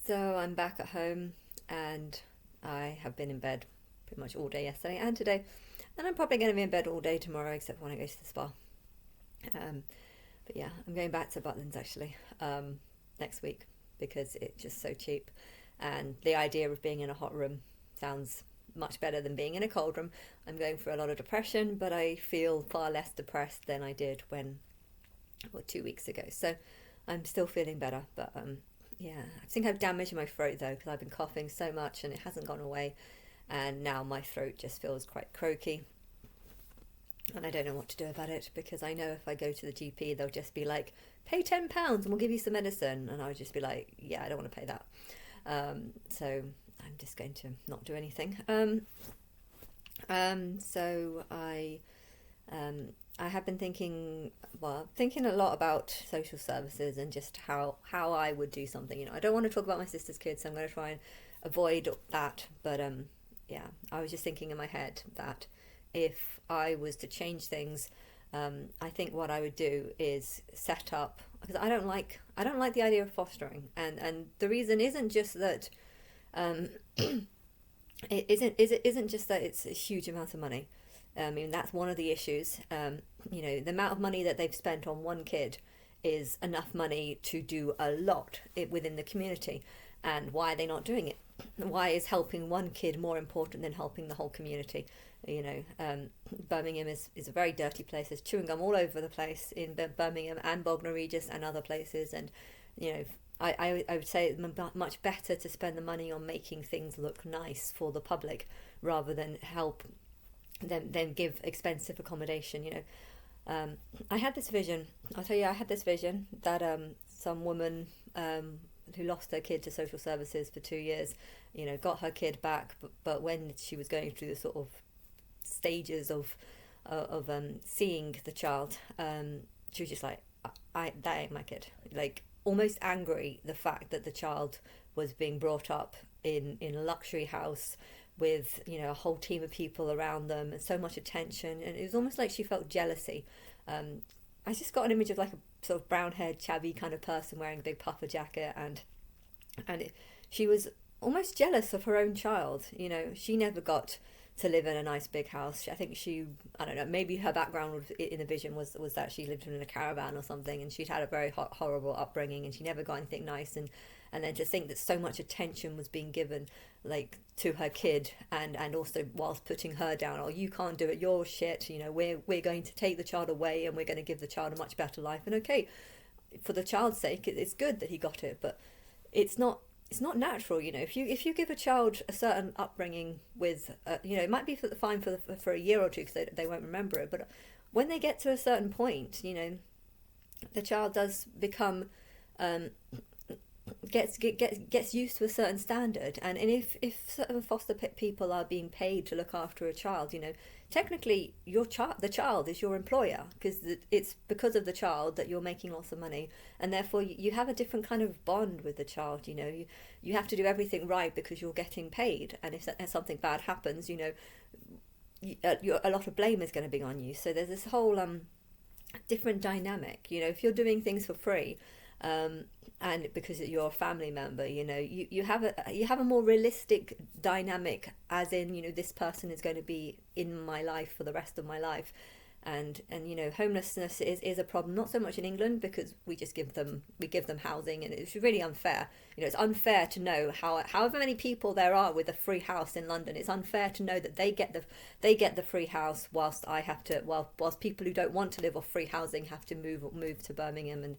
So I'm back at home and I have been in bed pretty much all day yesterday and today. And I'm probably going to be in bed all day tomorrow except for when I go to the spa. Um, but yeah, I'm going back to Butlins actually next week because it's just so cheap. And the idea of being in a hot room sounds much better than being in a cold room. I'm going through a lot of depression, but I feel far less depressed than I did well, 2 weeks ago. So I'm still feeling better, but yeah, I think I've damaged my throat though because I've been coughing so much and it hasn't gone away, and now my throat just feels quite croaky, and I don't know what to do about it because I know if I go to the GP, they'll just be like, "Pay £10 and we'll give you some medicine," and I'll just be like, "Yeah, I don't want to pay that." So I'm just going to not do anything. So I have been thinking a lot about social services and just how I would do something. I don't want to talk about my sister's kids, so I'm going to try and avoid that. But yeah, I was just thinking in my head that if I was to change things, I think what I would do is set up, because I don't like the idea of fostering, and the reason isn't just that um, it isn't just that it's a huge amount of money. I mean, that's one of the issues. The amount of money that they've spent on one kid is enough money to do a lot within the community. And why are they not doing it? Why is helping one kid more important than helping the whole community? Birmingham is a very dirty place. There's chewing gum all over the place in Birmingham and Bognor Regis and other places. And, you know, I would say it's much better to spend the money on making things look nice for the public rather than then give expensive accommodation. I had this vision. I'll tell you, I had this vision that some woman who lost her kid to social services for 2 years, got her kid back, but when she was going through the sort of stages of seeing the child, she was just like, I that ain't my kid. Like, almost angry the fact that the child was being brought up in a luxury house with a whole team of people around them and so much attention, and it was almost like she felt jealousy. I just got an image of like a sort of brown haired chabby kind of person wearing a big puffer jacket, and she was almost jealous of her own child. She never got to live in a nice big house. I think I don't know, maybe her background in the vision was that she lived in a caravan or something, and she'd had a very horrible upbringing, and she never got anything nice, and then to think that so much attention was being given like to her kid, and also whilst putting her down. Oh, you can't do it, you're shit. We're going to take the child away and we're going to give the child a much better life. And okay, for the child's sake, it's good that he got it, but it's not natural. If you give a child a certain upbringing with it might be fine for a year or two because they won't remember it, but when they get to a certain point, the child does become gets used to a certain standard. And if certain people are being paid to look after a child, technically the child is your employer, because it's because of the child that you're making lots of money, and therefore you have a different kind of bond with the child. You have to do everything right because you're getting paid, and if something bad happens, a lot of blame is going to be on you. So there's this whole different dynamic. If you're doing things for free, and because you're a family member, you have a more realistic dynamic, as in, this person is going to be in my life for the rest of my life. And homelessness is a problem, not so much in England, because we give them housing, and it's really unfair. It's unfair to know however many people there are with a free house in London. It's unfair to know that they get the free house whilst whilst people who don't want to live off free housing have to move to Birmingham,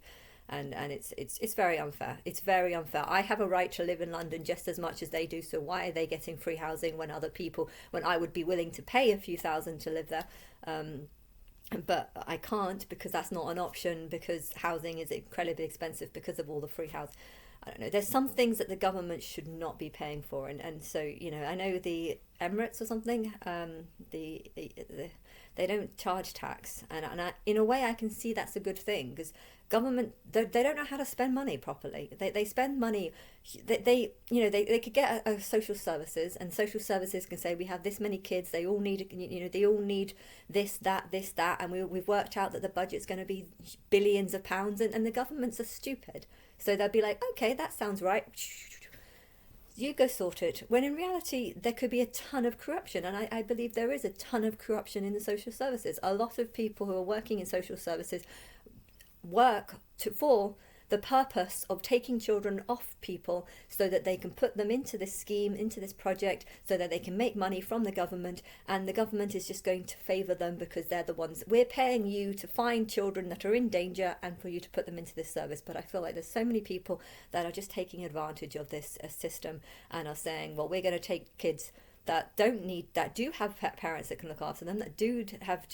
and it's very unfair. It's very unfair. I have a right to live in London just as much as they do. So why are they getting free housing when I would be willing to pay a few thousand to live there? But I can't, because that's not an option, because housing is incredibly expensive because of all the free house. I don't know. There's some things that the government should not be paying for, and so I know the Emirates or something. They don't charge tax, and in a way I can see that's a good thing, because government, they don't know how to spend money properly. They spend money. They could get a social services, and social services can say, we have this many kids, they all need this, that, and we've worked out that the budget's going to be billions of pounds, and the governments are stupid. So they'll be like, okay, that sounds right. you go sort it, when in reality there could be a ton of corruption. And I believe there is a ton of corruption in the social services. A lot of people who are working in social services for the purpose of taking children off people so that they can put them into this scheme, into this project, so that they can make money from the government, and the government is just going to favour them because they're the ones. We're paying you to find children that are in danger and for you to put them into this service. But I feel like there's so many people that are just taking advantage of this system and are saying, well, we're going to take kids that do have parents that can look after them, that do have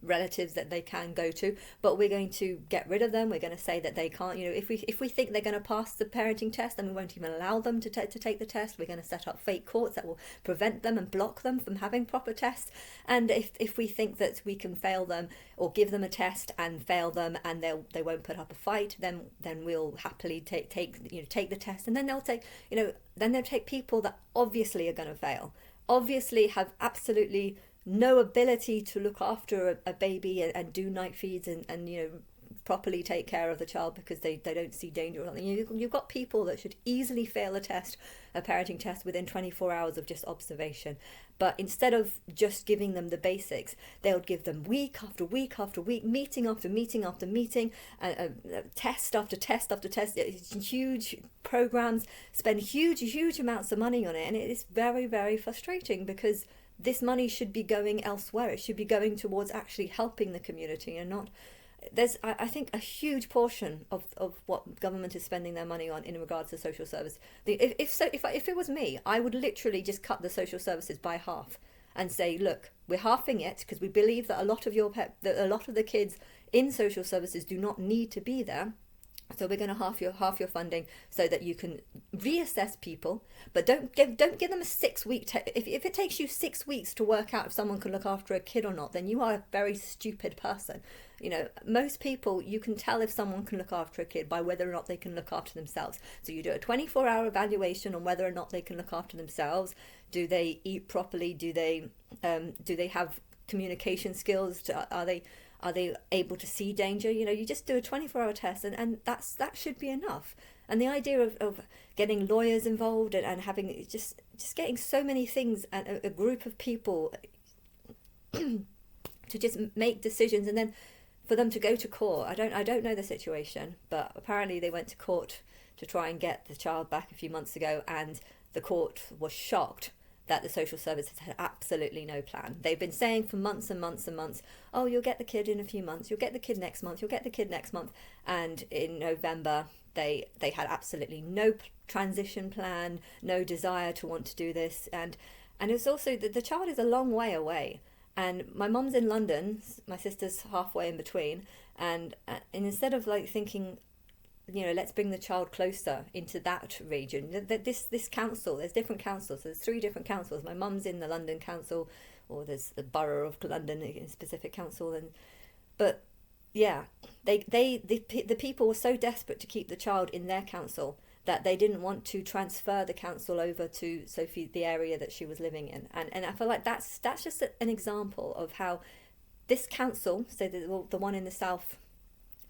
relatives that they can go to, but we're going to get rid of them. We're going to say that they can't, if we think they're going to pass the parenting test, then we won't even allow them to take the test. We're going to set up fake courts that will prevent them and block them from having proper tests. And if we think that we can fail them or give them a test and fail them and they won't put up a fight, then we'll happily take the test. And then they'll take people that obviously are going to fail, obviously have absolutely no ability to look after a baby and do night feeds and properly take care of the child because they don't see danger or something. You've got people that should easily fail a parenting test within 24 hours of just observation. But instead of just giving them the basics, they'll give them week after week after week, meeting after meeting after meeting, test after test after test, huge programs, spend huge amounts of money on it. And it is very, very frustrating because this money should be going elsewhere. It should be going towards actually helping the community and not... I think a huge portion of what government is spending their money on in regards to social service. If it was me, I would literally just cut the social services by half and say, look, we're halving it because we believe that a lot of the kids in social services do not need to be there. So we're going to half your funding so that you can reassess people, but don't give them a 6 week. If it takes you 6 weeks to work out if someone can look after a kid or not, then you are a very stupid person. Most people, you can tell if someone can look after a kid by whether or not they can look after themselves. So you do a 24-hour evaluation on whether or not they can look after themselves. Do they eat properly? Do they have communication skills? Are they able to see danger? You just do a 24-hour test and that should be enough. And the idea of getting lawyers involved and having just getting so many things and a group of people to just make decisions and then for them to go to court. I don't know the situation, but apparently they went to court to try and get the child back a few months ago, and the court was shocked that the social services had absolutely no plan. They've been saying for months and months and months, oh, you'll get the kid in a few months, you'll get the kid next month, you'll get the kid next month. And in November, they had absolutely no transition plan, no desire to want to do this. And it's also that the child is a long way away. And my mum's in London, my sister's halfway in between. And instead of thinking, let's bring the child closer into that region. This council, there's different councils. There's 3 different councils. My mum's in the London Council, or there's the Borough of London in specific council. But yeah, the people were so desperate to keep the child in their council that they didn't want to transfer the council over to Sophie, the area that she was living in. And I feel like that's just an example of how this council, so the one in the south,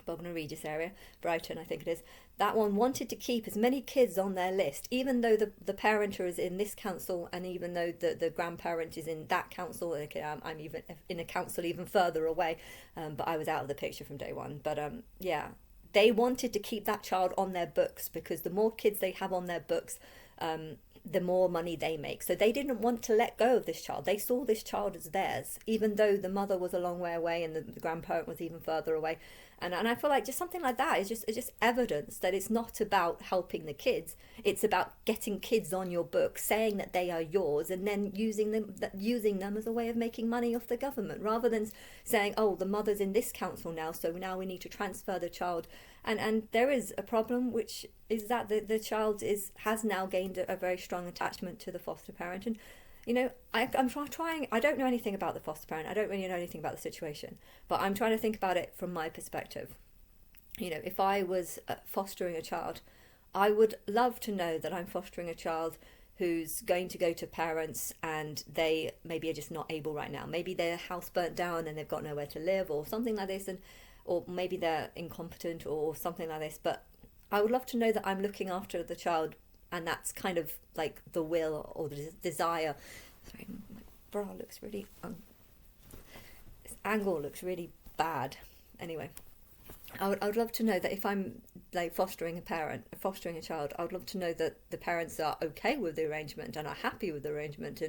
Bognor Regis area, Brighton I think it is, that one wanted to keep as many kids on their list, even though the parenter is in this council and even though the grandparent is in that council. I'm even in a council even further away, but I was out of the picture from day one. But yeah, they wanted to keep that child on their books because the more kids they have on their books, the more money they make. So they didn't want to let go of this child. They saw this child as theirs, even though the mother was a long way away and the grandparent was even further away. And I feel like just something like that is just evidence that it's not about helping the kids. It's about getting kids on your book, saying that they are yours, and then using them as a way of making money off the government, rather than saying, oh, the mother's in this council now, so now we need to transfer the child. And there is a problem, which is that the child has now gained a very strong attachment to the foster parent. And I'm trying. I don't know anything about the foster parent. I don't really know anything about the situation, but I'm trying to think about it from my perspective. If I was fostering a child, I would love to know that I'm fostering a child who's going to go to parents and they maybe are just not able right now. Maybe their house burnt down and they've got nowhere to live or something like this, or maybe they're incompetent or something like this. But I would love to know that I'm looking after the child and that's kind of like the will or the desire. Sorry, my bra looks really this angle looks really bad. Anyway, I would love to know that if I'm like fostering a child, I would love to know that the parents are okay with the arrangement and are happy with the arrangement,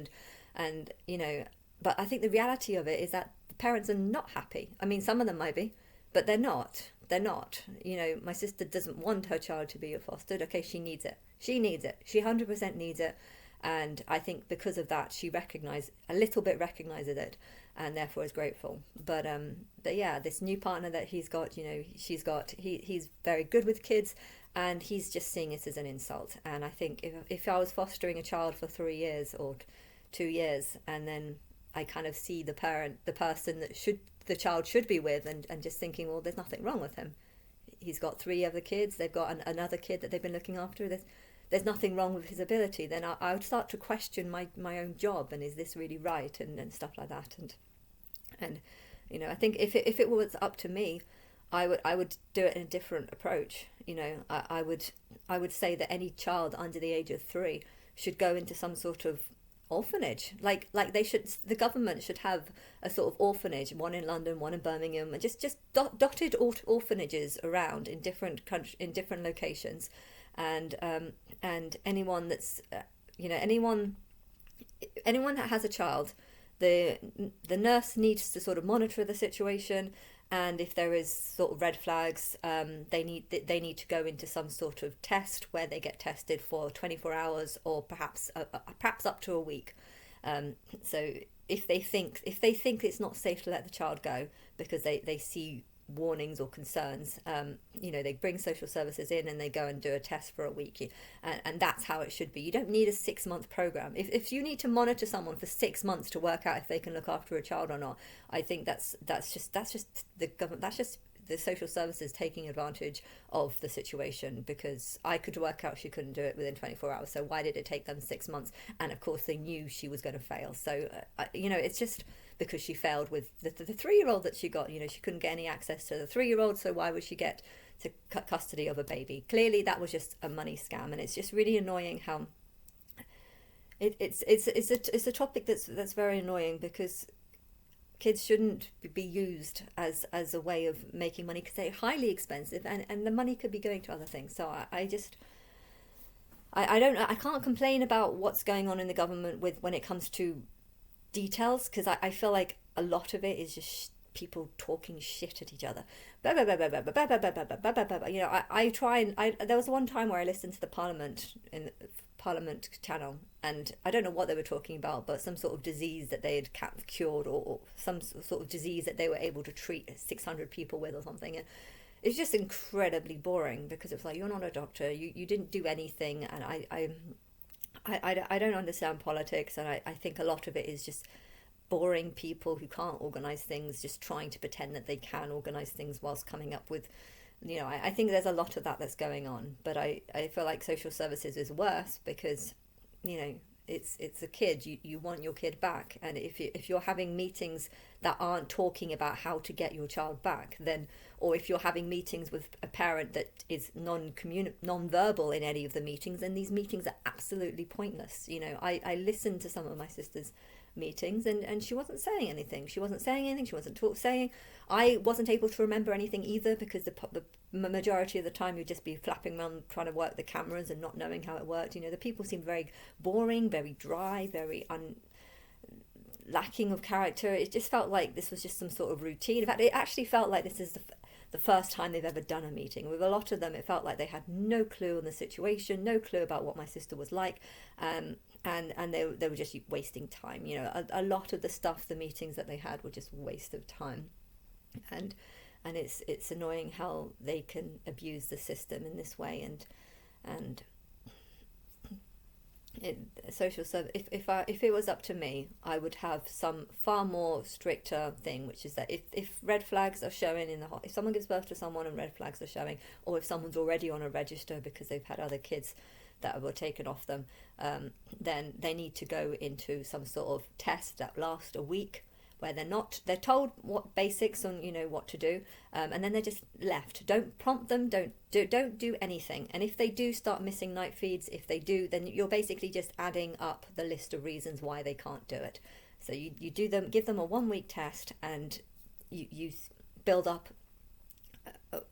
and but I think the reality of it is that the parents are not happy. I mean, some of them might be, but they're not. They're not. My sister doesn't want her child to be fostered. Okay, she needs it. She 100% needs it. And I think because of that, she recognizes it, and therefore is grateful. But yeah, this new partner that he's got, he's very good with kids, and he's just seeing it as an insult. And I think if I was fostering a child for 3 years or 2 years, and then I kind of see the person that the child should be with, and just thinking, well, there's nothing wrong with him. He's got 3 other kids. They've got another kid that they've been looking after. There's nothing wrong with his ability. Then I would start to question my own job, and is this really right, and stuff like that. And I think if it was up to me, I would do it in a different approach. I would say that any child under the age of 3 should go into some sort of orphanage. Like the government should have a sort of orphanage, one in London, one in Birmingham, and just dotted orphanages around in different locations. And anyone that's anyone that has a child, the nurse needs to sort of monitor the situation, and if there is sort of red flags, they need to go into some sort of test where they get tested for 24 hours or perhaps up to a week. So if they think it's not safe to let the child go because they see warnings or concerns, they bring social services in and they go and do a test for a week, and that's how it should be. You don't need a 6-month program. If you need to monitor someone for 6 months to work out if they can look after a child or not, I think that's just the government. That's just the social services taking advantage of the situation, because I could work out she couldn't do it within 24 hours. So why did it take them 6 months? And of course they knew she was going to fail. So it's just because she failed with the 3-year-old that she got. She couldn't get any access to the 3-year-old, so why would she get to custody of a baby? Clearly that was just a money scam, and it's just really annoying how it's a topic that's very annoying, because kids shouldn't be used as a way of making money, because they're highly expensive, and the money could be going to other things. So I can't complain about what's going on in the government when it comes to details, because I feel like a lot of it is just people talking shit at each other. I try and there was one time where I listened to the Parliament channel, and I don't know what they were talking about, but some sort of disease that they had cured, or some sort of disease that they were able to treat 600 people with or something. And it's just incredibly boring, because it's like, you're not a doctor, you didn't do anything. And I don't understand politics, and I think a lot of it is just boring people who can't organise things, just trying to pretend that they can organise things whilst coming up with, I think there's a lot of that's going on. But I feel like social services is worse, because it's a kid. You want your kid back, and if you're having meetings that aren't talking about how to get your child back, then, or if you're having meetings with a parent that is non-verbal in any of the meetings, then these meetings are absolutely pointless. I listened to some of my sister's meetings, and she wasn't saying anything. She wasn't saying. I wasn't able to remember anything either, because the majority of the time you'd just be flapping around trying to work the cameras and not knowing how it worked. The people seemed very boring, very dry, very lacking of character. It just felt like this was just some sort of routine. In fact, it actually felt like this is the first time they've ever done a meeting. With a lot of them, it felt like they had no clue on the situation, no clue about what my sister was like, and they were just wasting time. A lot of the stuff, the meetings that they had, were just waste of time, and it's annoying how they can abuse the system in this way. And social service, if it was up to me, I would have some far more stricter thing, which is that if red flags are showing if someone gives birth to someone and red flags are showing, or if someone's already on a register because they've had other kids that were taken off them, then they need to go into some sort of test that lasts a week, where they're told what basics on, you know, what to do, and then they're just left. Don't prompt them, don't do anything. And if they do start missing night feeds, if they do, then you're basically just adding up the list of reasons why they can't do it. So you do them, give them a 1 week test, and you build up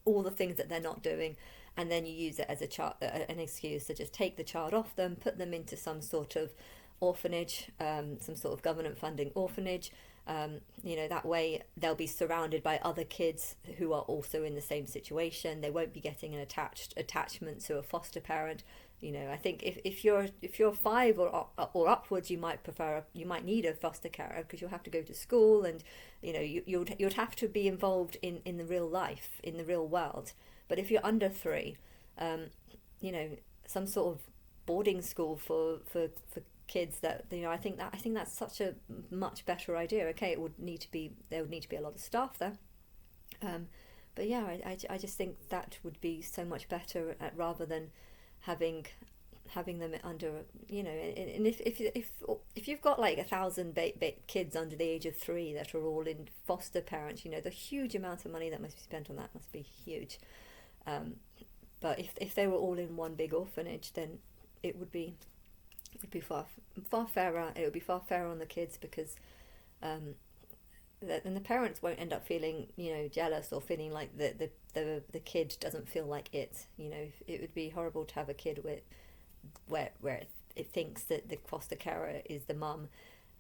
all the things that they're not doing, and then you use it as an excuse to just take the child off them, put them into some sort of orphanage, some sort of government funding orphanage. You know, that way they'll be surrounded by other kids who are also in the same situation. They won't be getting an attachment to a foster parent. You know, I think if you're 5 or upwards, you might need a foster carer, because you'll have to go to school, and you know, you'd have to be involved in the real life, in the real world. But if you're under 3, you know, some sort of boarding school for kids, that, you know, I think that's such a much better idea. Okay, there would need to be a lot of staff there, but yeah, I just think that would be so much better, rather than having them under, you know. And if you've got like 1,000 kids under the age of 3 that are all in foster parents, you know, the huge amount of money that must be spent on that must be huge. But if they were all in one big orphanage, then it would be far fairer. It would be far fairer on the kids, because and the parents won't end up feeling, you know, jealous, or feeling like the kid doesn't feel like it. You know, it would be horrible to have a kid where it thinks that the foster carer is the mum,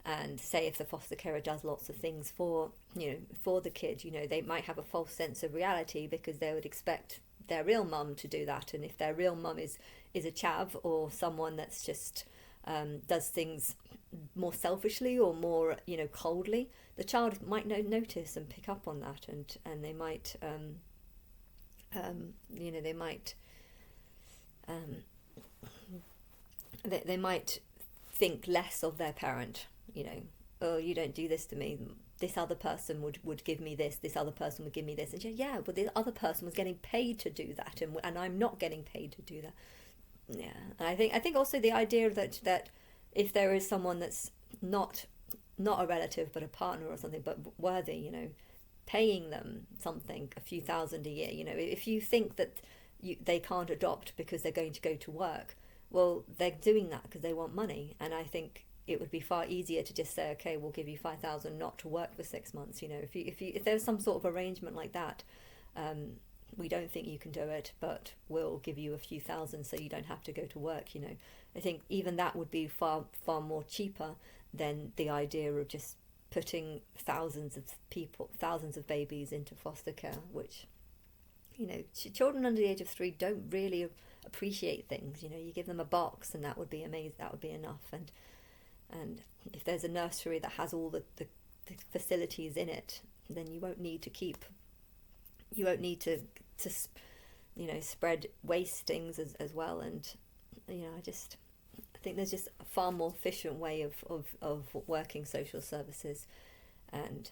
and say if the foster carer does lots of things for the kid, you know, they might have a false sense of reality, because they would expect their real mum to do that. And if their real mum is a chav, or someone that's just does things more selfishly or more, you know, coldly, the child might notice and pick up on that, and they might you know, they might think less of their parent. You know, oh, you don't do this to me, this other person would give me this other person would give me this. And yeah, but the other person was getting paid to do that, and I'm not getting paid to do that. Yeah, and I think also the idea that if there is someone that's not a relative but a partner or something, but worthy, you know, paying them something, a few thousand a year. You know, if you think that they can't adopt because they're going to go to work, well, they're doing that because they want money. And I think it would be far easier to just say, okay, we'll give you 5,000 not to work for 6 months. You know, if there's some sort of arrangement like that, we don't think you can do it, but we'll give you a few thousand so you don't have to go to work. You know, I think even that would be far more cheaper than the idea of just putting thousands of babies into foster care, which, you know, children under the age of 3 don't really appreciate things. You know, you give them a box and that would be amazing, that would be enough. And if there's a nursery that has all the facilities in it, then you won't need to you know, spread waste as well. And, you know, I think there's just a far more efficient way of working social services. And